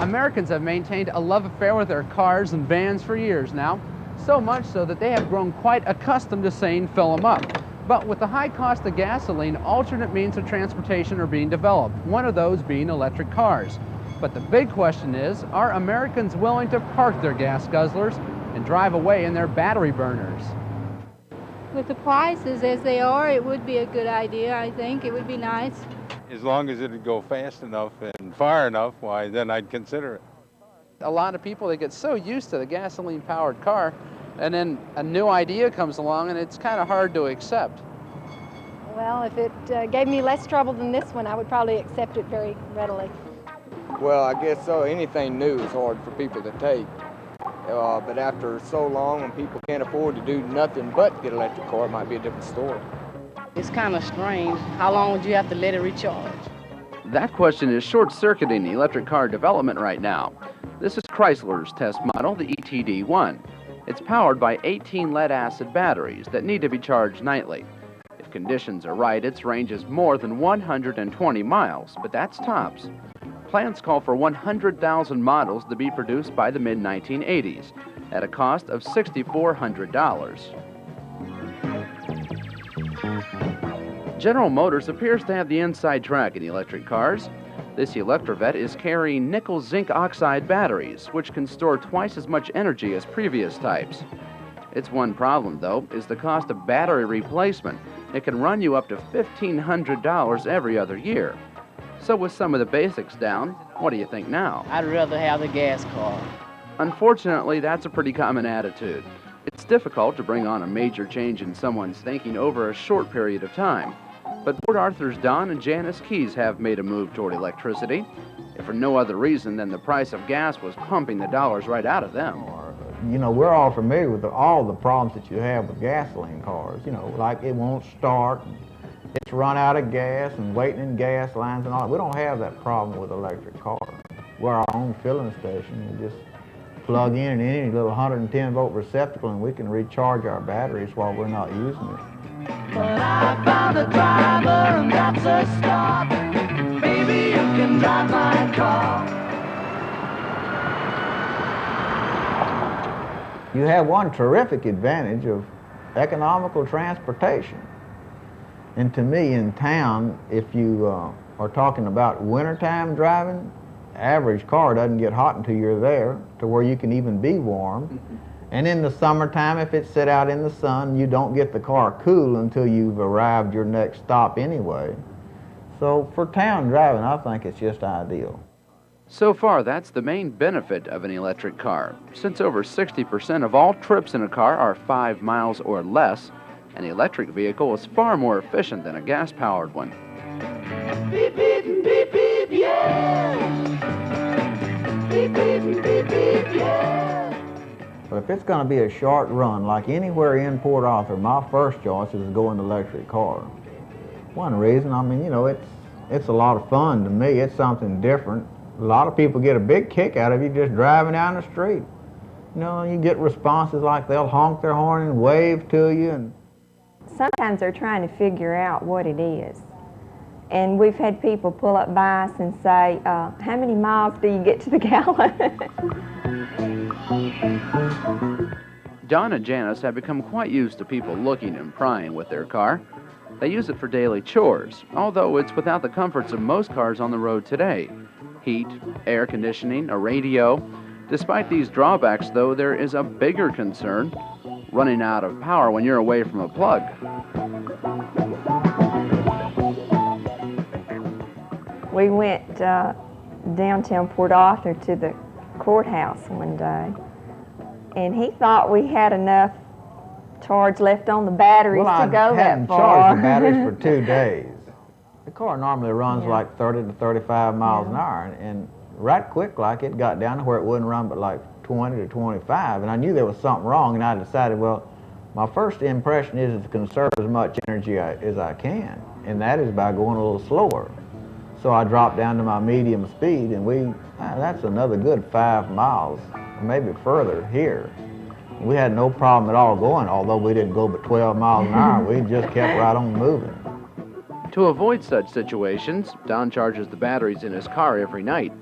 Americans have maintained a love affair with their cars and vans for years now, so much so that they have grown quite accustomed to saying fill them up. But with the high cost of gasoline, alternate means of transportation are being developed, one of those being electric cars. But the big question is, are Americans willing to park their gas guzzlers and drive away in their battery burners? With the prices as they are, it would be a good idea, I think. It would be nice. As long as it'd go fast enough and far enough, why, then I'd consider it. A lot of people, they get so used to the gasoline-powered car, and then a new idea comes along, and it's kind of hard to accept. Well, if it gave me less trouble than this one, I would probably accept it very readily. Well, I guess so. Anything new is hard for people to take. But after so long, when people can't afford to do nothing but get an electric car, it might be a different story. It's kind of strange. How long would you have to let it recharge? That question is short-circuiting electric car development right now. This is Chrysler's test model, the ETD-1. It's powered by 18 lead-acid batteries that need to be charged nightly. If conditions are right, its range is more than 120 miles, but that's tops. Plans call for 100,000 models to be produced by the mid-1980s at a cost of $6,400. General Motors appears to have the inside track in electric cars. This Electrovet is carrying nickel zinc oxide batteries, which can store twice as much energy as previous types. Its one problem, though, is the cost of battery replacement. It can run you up to $1,500 every other year. So with some of the basics down, what do you think now? I'd rather have the gas car. Unfortunately, that's a pretty common attitude. It's difficult to bring on a major change in someone's thinking over a short period of time. But Port Arthur's Don and Janice Keys have made a move toward electricity, if for no other reason than the price of gas was pumping the dollars right out of them. You know, we're all familiar with all the problems that you have with gasoline cars. You know, like it won't start, it's run out of gas and waiting in gas lines and all. We don't have that problem with electric cars. We're our own filling station. We just plug in any little 110 volt receptacle and we can recharge our batteries while we're not using it. But I found a driver and that's a start. Baby, you can drive my car. You have one terrific advantage of economical transportation. And to me, in town, if you are talking about wintertime driving, average car doesn't get hot until you're there to where you can even be warm. And in the summertime, if it's set out in the sun, you don't get the car cool until you've arrived your next stop anyway. So for town driving, I think it's just ideal. So far, that's the main benefit of an electric car. Since over 60% of all trips in a car are 5 miles or less, an electric vehicle is far more efficient than a gas-powered one. Beep, beep, beep, beep, yeah. Beep, beep, beep, beep, yeah. But if it's going to be a short run, like anywhere in Port Arthur, my first choice is to go in an electric car. One reason, I mean, you know, it's a lot of fun to me. It's something different. A lot of people get a big kick out of you just driving down the street. You know, you get responses like they'll honk their horn and wave to you. And sometimes they're trying to figure out what it is. And we've had people pull up by us and say, how many miles do you get to the gallon? Don and Janice have become quite used to people looking and prying with their car. They use it for daily chores, although it's without the comforts of most cars on the road today. Heat, air conditioning, a radio. Despite these drawbacks, though, there is a bigger concern: running out of power when you're away from a plug. We went downtown Port Arthur to the courthouse one day, and he thought we had enough charge left on the batteries to go that far. Well, I hadn't charged the batteries for 2 days. The car normally runs like 30 to 35 miles an hour, and right quick like it got down to where it wouldn't run but like 20 to 25, and I knew there was something wrong, and I decided, well, my first impression is to conserve as much energy as I can, and that is by going a little slower. So I dropped down to my medium speed, and that's another good 5 miles, maybe further here. We had no problem at all going, although we didn't go but 12 miles an hour. We just kept right on moving. To avoid such situations, Don charges the batteries in his car every night.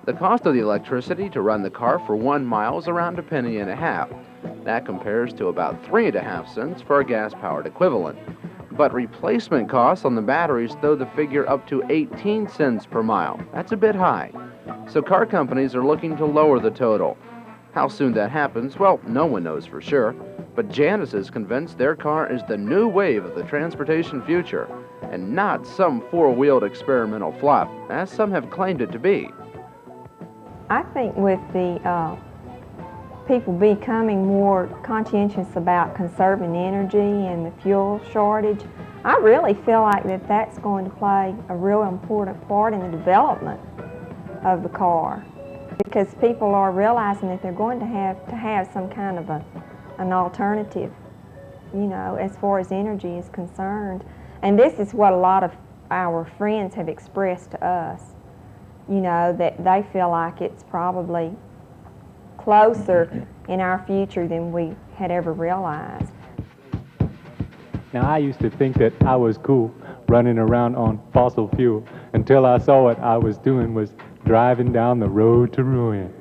The cost of the electricity to run the car for 1 mile is around a penny and a half. That compares to about 3.5 cents for a gas-powered equivalent. But replacement costs on the batteries throw the figure up to 18 cents per mile. That's a bit high. So car companies are looking to lower the total. How soon that happens, well, no one knows for sure. But Janice is convinced their car is the new wave of the transportation future, and not some four-wheeled experimental flop, as some have claimed it to be. I think with the people becoming more conscientious about conserving energy and the fuel shortage, I really feel like that's going to play a real important part in the development of the car, because people are realizing that they're going to have some kind of an alternative, you know, as far as energy is concerned. And this is what a lot of our friends have expressed to us, you know, that they feel like it's probably closer in our future than we had ever realized. Now, I used to think that I was cool running around on fossil fuel until I saw what I was doing was driving down the road to ruin.